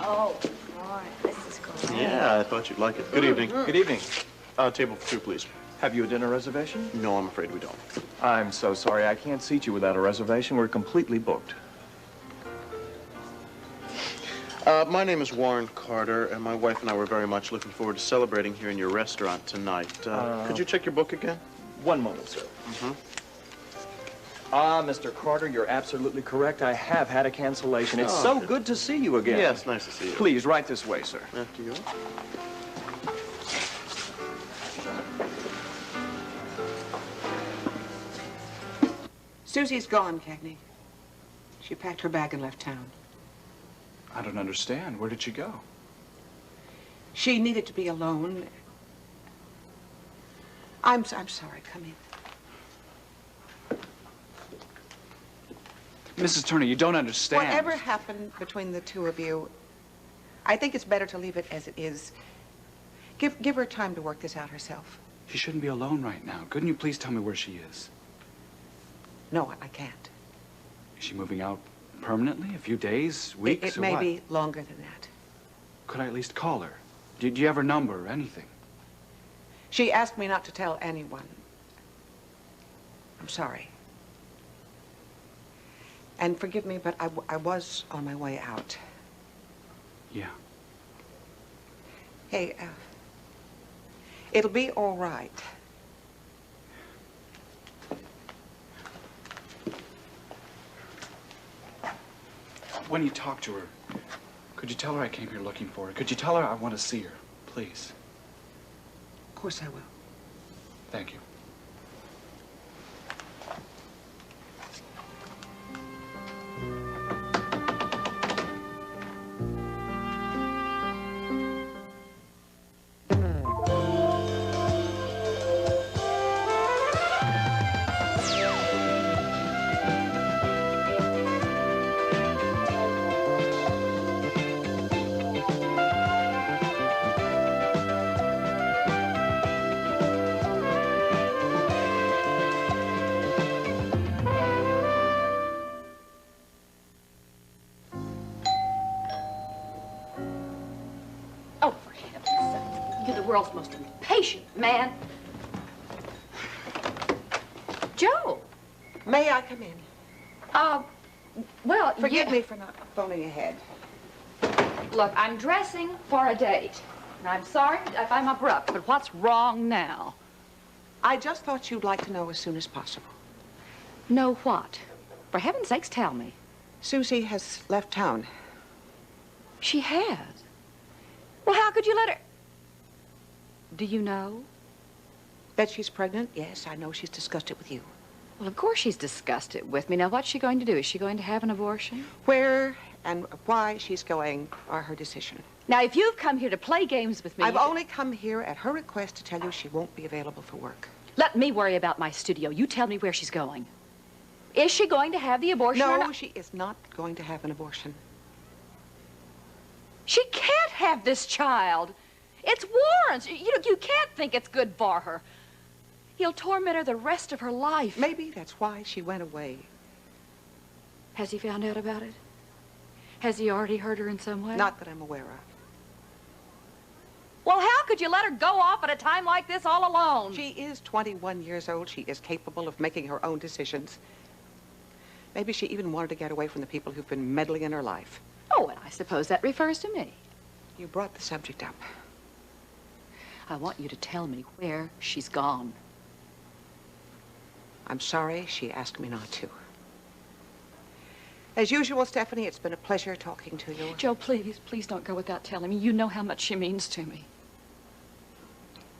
Oh, boy, this is great. Yeah, I thought you'd like it. Good evening. Good evening. Table for two, please. Have you a dinner reservation? No, I'm afraid we don't. I'm so sorry. I can't seat you without a reservation. We're completely booked. My name is Warren Carter, and my wife and I were very much looking forward to celebrating here in your restaurant tonight. Could you check your book again? One moment, sir. Mm-hmm. Mr. Carter, you're absolutely correct. I have had a cancellation. It's so good to see you again. Yes, nice to see you. Please, right this way, sir. After you. Susie's gone, Cagney. She packed her bag and left town. I don't understand. Where did she go? She needed to be alone. I'm sorry. Come in. Mrs. Turner, you don't understand. Whatever happened between the two of you, I think it's better to leave it as it is. Give her time to work this out herself. She shouldn't be alone right now. Couldn't you please tell me where she is? No, I can't. Is she moving out permanently? A few days, weeks, It or may what? be longer than that. Could I at least call her? Do you have her number or anything? She asked me not to tell anyone. I'm sorry. And forgive me, but I was on my way out. Yeah. Hey, it'll be all right. When you talk to her, could you tell her I came here looking for her? Could you tell her I want to see her, please? Of course I will. Thank you. Oh, for heaven's sake. You're the world's most impatient man. Joe. May I come in? Well, Forgive me for not phoning ahead. Look, I'm dressing for a date. And I'm sorry if I'm abrupt, but what's wrong now? I just thought you'd like to know as soon as possible. Know what? For heaven's sakes, tell me. Susie has left town. She has? Well, how could you let her? Do you know? That she's pregnant? Yes, I know she's discussed it with you. Well, of course she's discussed it with me. Now, what's she going to do? Is she going to have an abortion? Where and why she's going are her decision. Now, if you've come here to play games with me... I've only come here at her request to tell you she won't be available for work. Let me worry about my studio. You tell me where she's going. Is she going to have the abortion or No, not? she is not going to have an abortion. She can't have this child. It's Warren's. You can't think it's good for her. He'll torment her the rest of her life. Maybe that's why she went away. Has he found out about it? Has he already hurt her in some way? Not that I'm aware of. Well, how could you let her go off at a time like this all alone? She is 21 years old. She is capable of making her own decisions. Maybe she even wanted to get away from the people who've been meddling in her life. Oh, and I suppose that refers to me. You brought the subject up. I want you to tell me where she's gone. I'm sorry she asked me not to. As usual, Stephanie, it's been a pleasure talking to you. Joe, please don't go without telling me. You know how much she means to me.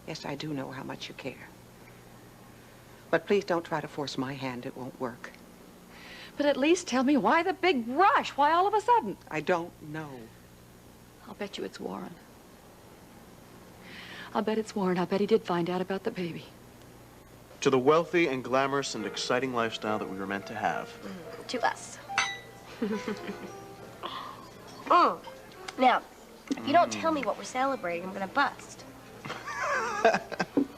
Yes, I do know how much you care. But please don't try to force my hand. It won't work. But at least tell me why the big rush? Why all of a sudden? I don't know. I'll bet you it's Warren. I'll bet it's Warren. I bet he did find out about the baby. To the wealthy and glamorous and exciting lifestyle that we were meant to have. To us. Now, if you don't tell me what we're celebrating, I'm gonna bust.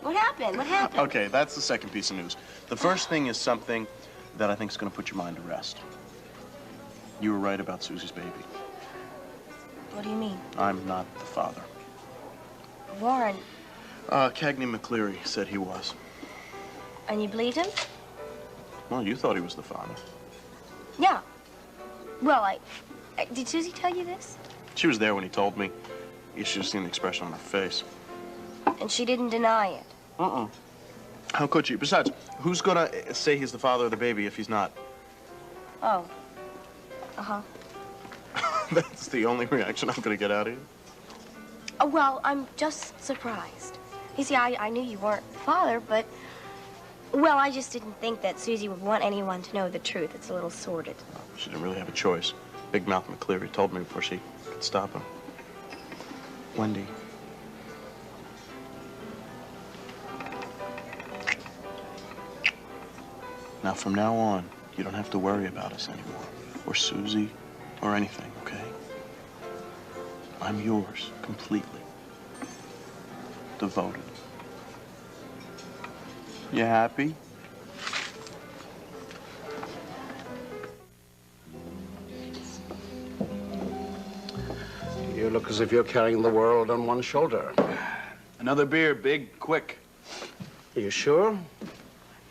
What happened? What happened? Okay, that's the second piece of news. The first thing is something that I think is going to put your mind to rest. You were right about Susie's baby. What do you mean? I'm not the father. Warren, Cagney McCleary said he was. and you believed him? Well, you thought he was the father. Yeah. Well, did Susie tell you this? She was there when he told me. You should have seen the expression on her face. And she didn't deny it? How could she? Besides, who's gonna say he's the father of the baby if he's not? Oh. Uh-huh. That's the only reaction I'm gonna get out of you. Oh, well, I'm just surprised. You see, I knew you weren't the father, but... Well, I just didn't think that Susie would want anyone to know the truth. It's a little sordid. She didn't really have a choice. Big Mouth McCleary told me before she could stop him. Wendy. Now, from now on, you don't have to worry about us anymore. Or Susie, or anything, okay? I'm yours, completely. Devoted. You happy? You look as if you're carrying the world on one shoulder. Another beer, Big, quick. Are you sure?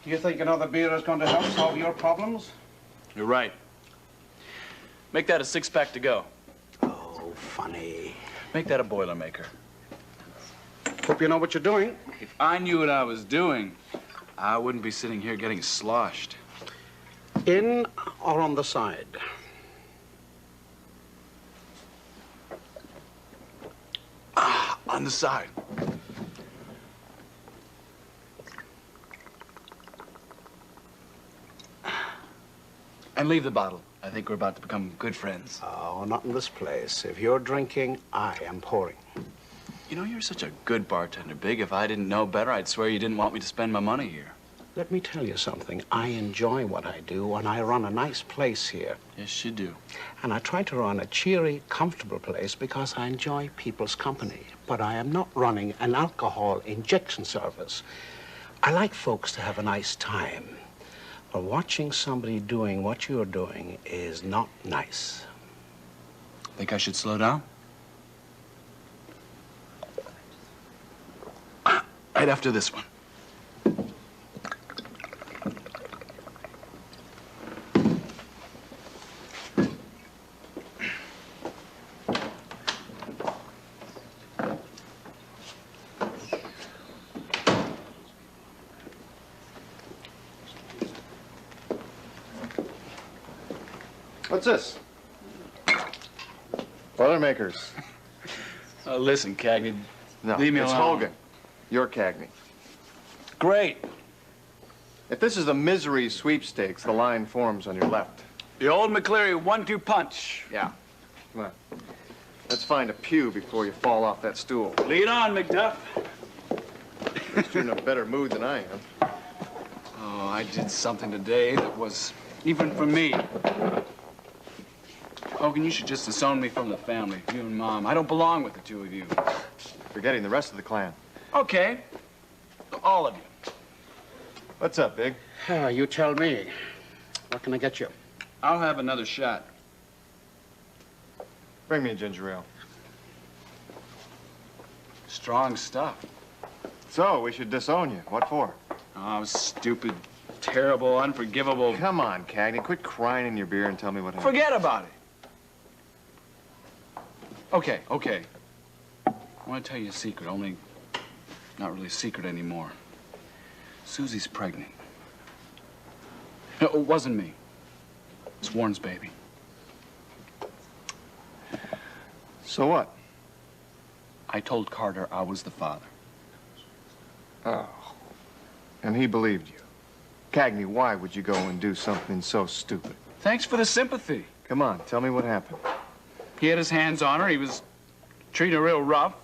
You think another beer is going to help solve your problems? You're right. Make that a six-pack to go. Oh, funny. Make that a Boilermaker. Hope you know what you're doing. If I knew what I was doing, I wouldn't be sitting here getting sloshed. In or on the side? On the side. And leave the bottle. I think we're about to become good friends. Oh, not in this place. If you're drinking, I am pouring. You know, you're such a good bartender, Big. If I didn't know better, I'd swear you didn't want me to spend my money here. Let me tell you something. I enjoy what I do, and I run a nice place here. Yes, you do. And I try to run a cheery, comfortable place because I enjoy people's company. But I am not running an alcohol injection service. I like folks to have a nice time. But watching somebody doing what you're doing is not nice. Think I should slow down? Right after this one. What's this? Boilermakers. Listen, Cagney. No, leave me it's alone. Hogan. You're Cagney. Great. If this is a misery sweepstakes, the line forms on your left. The old McCleary 1-2 punch. Yeah. Come on. Let's find a pew before you fall off that stool. Lead on, McDuff. You're in a better mood than I am. Oh, I did something today that was even for me. Hogan, you should just disown me from the family, you and Mom. I don't belong with the two of you. Forgetting the rest of the clan. Okay. All of you. What's up, Big? You tell me. What can I get you? I'll have another shot. Bring me a ginger ale. Strong stuff. So, we should disown you. What for? Oh, stupid, terrible, unforgivable. Come on, Cagney. Quit crying in your beer and tell me what happened. Forget about it. Okay, okay. I want to tell you a secret, only not really a secret anymore. Susie's pregnant. No, it wasn't me. It's Warren's baby. So what? I told Carter I was the father. Oh. And he believed you. Cagney, why would you go and do something so stupid? Thanks for the sympathy. Come on, tell me what happened. He had his hands on her. He was treating her real rough.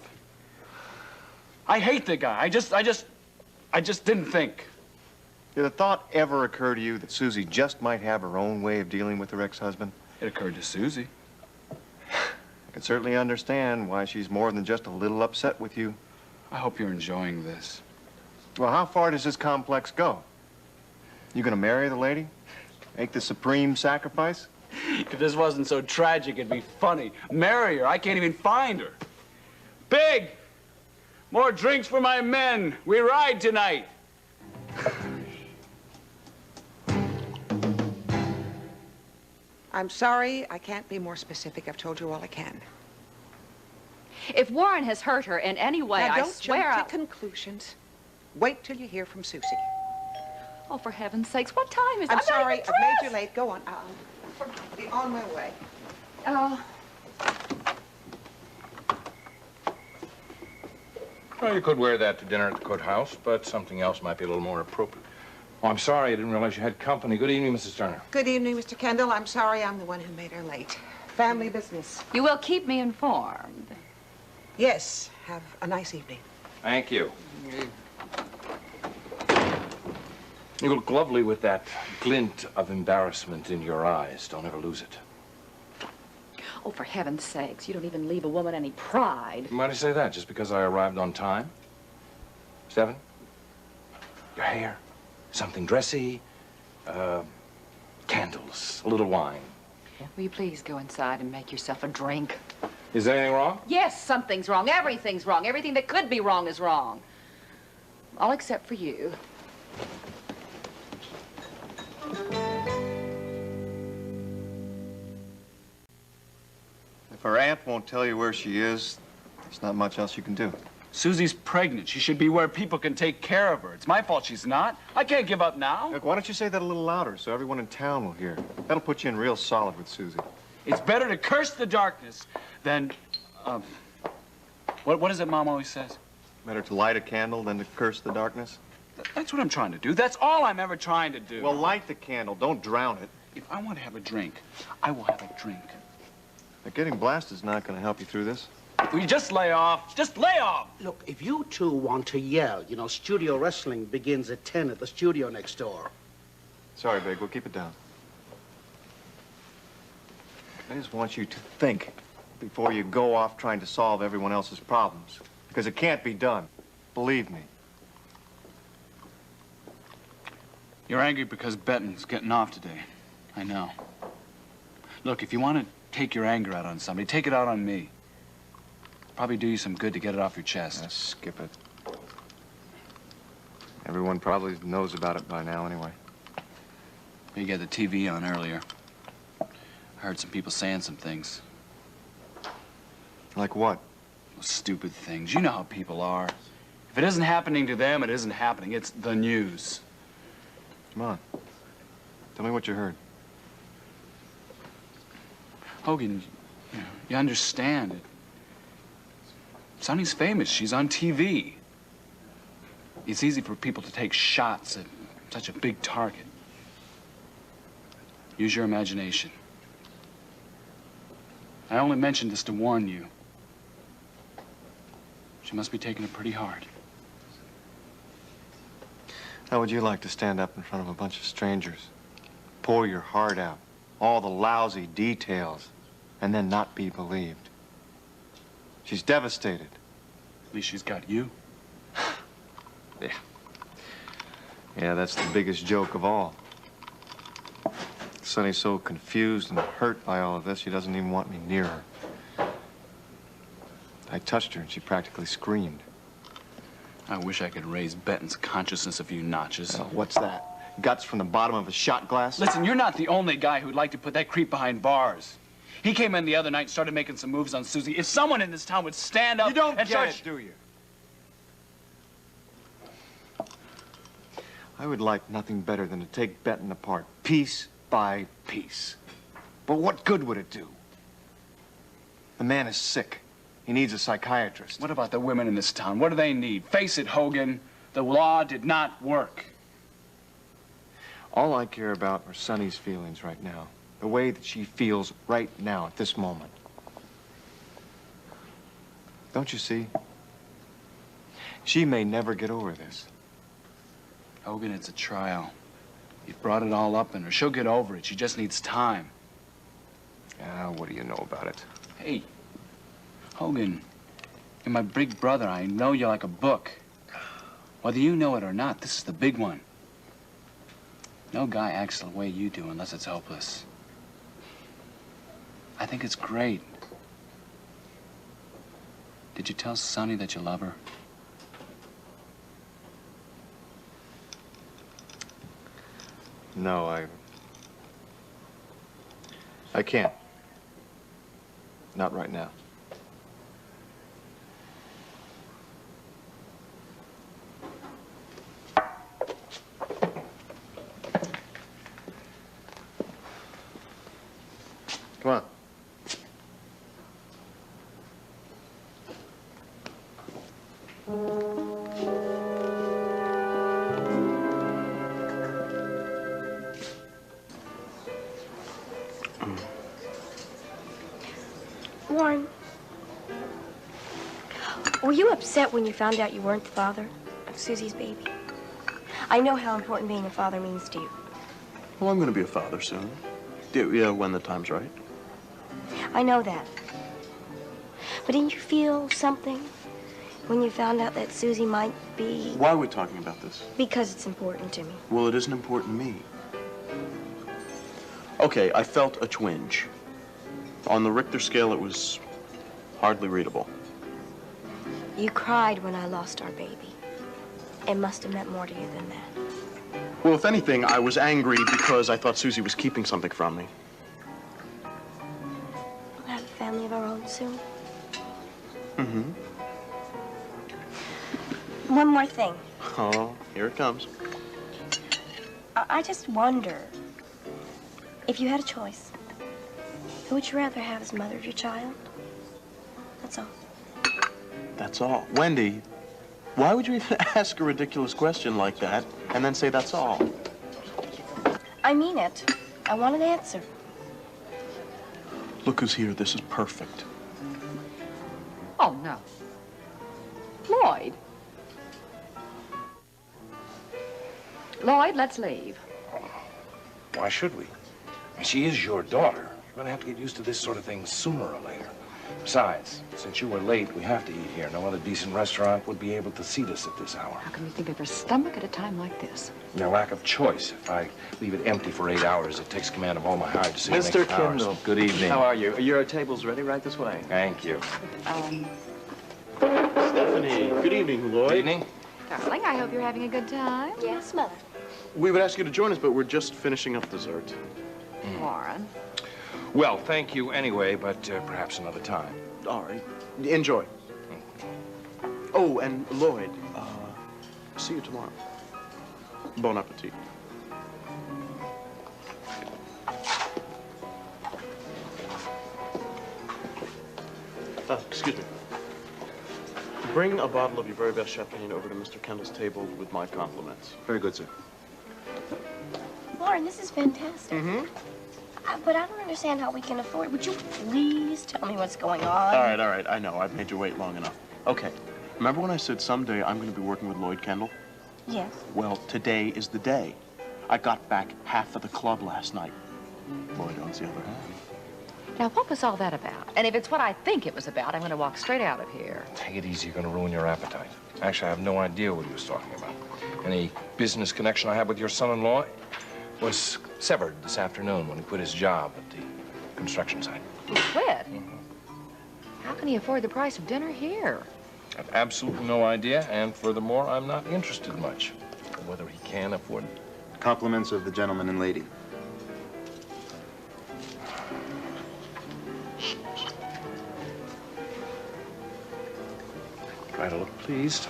I hate the guy. I just didn't think. Did a thought ever occur to you that Susie just might have her own way of dealing with her ex-husband? It occurred to Susie. I can certainly understand why she's more than just a little upset with you. I hope you're enjoying this. Well, how far does this complex go? You gonna marry the lady? Make the supreme sacrifice? If this wasn't so tragic, it'd be funny. Marry her. I can't even find her. Big! More drinks for my men. We ride tonight. I'm sorry, I can't be more specific. I've told you all I can. If Warren has hurt her in any way, Now, I don't swear jump to conclusions. Wait till you hear from Susie. Oh, for heaven's sakes, what time is it? I'm not sorry, even I've made you dressed. late. Go on. I'll be on my way. Oh, Well, you could wear that to dinner at the courthouse, but something else might be a little more appropriate. Oh, I'm sorry. I didn't realize you had company. Good evening, Mrs. Turner. Good evening, Mr. Kendall. I'm sorry I'm the one who made her late. Family business. you will keep me informed. Yes, have a nice evening. Thank you. You look lovely with that glint of embarrassment in your eyes. Don't ever lose it. Oh, for heaven's sakes, you don't even leave a woman any pride. Why do you say that? Just because I arrived on time? 7? Your hair? Something dressy? Candles? A little wine? Will you please go inside and make yourself a drink? Is there anything wrong? Yes, something's wrong. Everything's wrong. Everything that could be wrong is wrong. All except for you. If her aunt won't tell you where she is, there's not much else you can do. Susie's pregnant. She should be where people can take care of her. It's my fault she's not. I can't give up now. Look, why don't you say that a little louder so everyone in town will hear? That'll put you in real solid with Susie. It's better to curse the darkness than, what is it Mom always says? Better to light a candle than to curse the darkness? That's what I'm trying to do. That's all I'm ever trying to do. Well, light the candle. Don't drown it. If I want to have a drink, I will have a drink. But getting blasted is not going to help you through this. Will you just lay off? Just lay off! Look, if you two want to yell, you know, studio wrestling begins at 10 at the studio next door. Sorry, Big. We'll keep it down. I just want you to think before you go off trying to solve everyone else's problems. Because it can't be done. Believe me. You're angry because Benton's getting off today. I know. Look, if you want to take your anger out on somebody, take it out on me. Probably do you some good to get it off your chest. Skip it. Everyone probably knows about it by now anyway. You got the TV on earlier. I heard some people saying some things. Like what? Stupid things. You know how people are. If it isn't happening to them, it isn't happening. It's the news. Come on. Tell me what you heard. Hogan, you understand it. Sonny's famous. She's on TV. It's easy for people to take shots at such a big target. Use your imagination. I only mentioned this to warn you. She must be taking it pretty hard. How would you like to stand up in front of a bunch of strangers, pour your heart out, all the lousy details, and then not be believed? She's devastated. At least she's got you. Yeah. Yeah, that's the biggest joke of all. Sonny's so confused and hurt by all of this, she doesn't even want me near her. I touched her and she practically screamed. I wish I could raise Benton's consciousness a few notches. Oh, what's that? Guts from the bottom of a shot glass? Listen, you're not the only guy who'd like to put that creep behind bars. He came in the other night and started making some moves on Susie. If someone in this town would stand up You don't and get start... it, do you? I would like nothing better than to take Benton apart, piece by piece. But what good would it do? The man is sick. He needs a psychiatrist. What about the women in this town? What do they need? Face it, Hogan, the law did not work. All I care about are Sonny's feelings right now. The way that she feels right now at this moment. Don't you see? She may never get over this. Hogan, it's a trial. You've brought it all up in her. She'll get over it. She just needs time. Ah, what do you know about it? Hey, Hogan, you're my big brother. I know you like a book. Whether you know it or not, this is the big one. No guy acts the way you do unless it's hopeless. I think it's great. Did you tell Sonny that you love her? No, I can't. Not right now. Come on. Warren, were you upset when you found out you weren't the father of Susie's baby? I know how important being a father means to you. Well, I'm going to be a father soon. Yeah, when the time's right. I know that. But didn't you feel something when you found out that Susie might be... Why are we talking about this? Because it's important to me. Well, it isn't important to me. Okay, I felt a twinge. On the Richter scale, it was hardly readable. You cried when I lost our baby. It must have meant more to you than that. Well, if anything, I was angry because I thought Susie was keeping something from me. We'll have a family of our own soon. Mm-hmm. One more thing. Oh, here it comes. I just wonder, if you had a choice, who would you rather have as mother of your child? That's all. That's all. Wendy, why would you even ask a ridiculous question like that and then say that's all? I mean it. I want an answer. Look who's here. This is perfect. Oh, no. Lloyd. Lloyd, let's leave. Why should we? She is your daughter. You're going to have to get used to this sort of thing sooner or later. Besides, since you were late, we have to eat here. No other decent restaurant would be able to seat us at this hour. How can you think of her stomach at a time like this? Their lack of choice. If I leave it empty for 8 hours, it takes command of all my hired decision-making Mr. powers. Kendall. Good evening. How are you? Your table's ready right this way. Thank you. Stephanie, good evening, Lloyd. Good evening. Darling, I hope you're having a good time. Yes, Mother. We would ask you to join us, but we're just finishing up dessert. Warren. Well, thank you anyway, but perhaps another time. All right. Enjoy. Oh, and Lloyd, see you tomorrow. Bon appetit. Excuse me. Bring a bottle of your very best champagne over to Mr. Kendall's table with my compliments. Very good, sir. Warren, this is fantastic. Mm-hmm. But I don't understand how we can afford it. Would you please tell me what's going on? All right. I know. I've made you wait long enough. Okay. Remember when I said someday I'm going to be working with Lloyd Kendall? Yes. Well, today is the day. I got back half of the club last night. Lloyd owns the other half. Now, what was all that about? And if it's what I think it was about, I'm going to walk straight out of here. Take it easy. You're going to ruin your appetite. Actually, I have no idea what he was talking about. Any business connection I have with your son-in-law was severed this afternoon when he quit his job at the construction site. He quit? How can he afford the price of dinner here? I have absolutely no idea, and furthermore, I'm not interested much in whether he can afford it. Compliments of the gentleman and lady. Try to look pleased.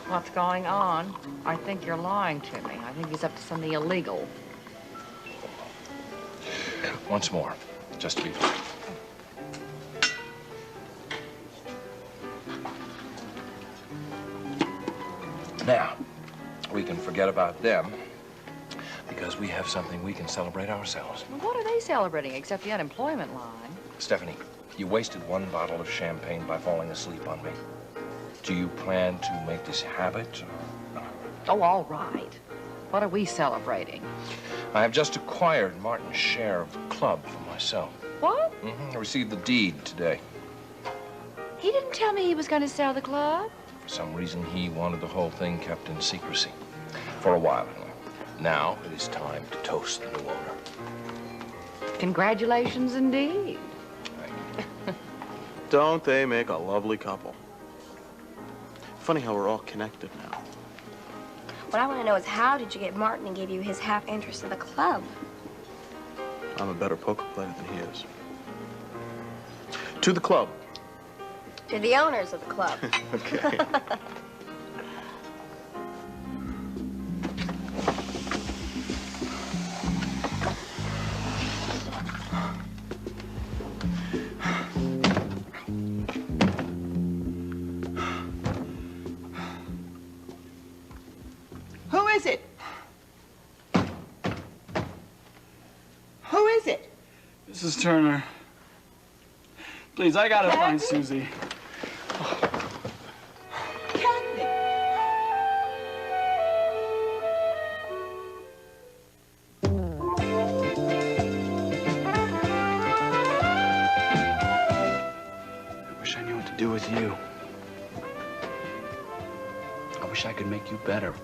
What's going on? I think you're lying to me. I think he's up to something illegal. Once more, just to be clear. Now, we can forget about them because we have something we can celebrate ourselves. Well, what are they celebrating except the unemployment line? Stephanie, you wasted one bottle of champagne by falling asleep on me. Do you plan to make this a habit? Oh, all right. What are we celebrating? I have just acquired Martin's share of the club for myself. What? I received the deed today. He didn't tell me he was going to sell the club. For some reason, he wanted the whole thing kept in secrecy. For a while, anyway. Now it is time to toast the new owner. Congratulations indeed. Don't they make a lovely couple? Funny how we're all connected now. What I want to know is how did you get Martin to give you his half interest in the club? I'm a better poker player than he is. To the club. To the owners of the club. Okay. Who is it? Who is it? Mrs. Turner. Please, I gotta find Susie. Kathy. I wish I knew what to do with you. I wish I could make you better.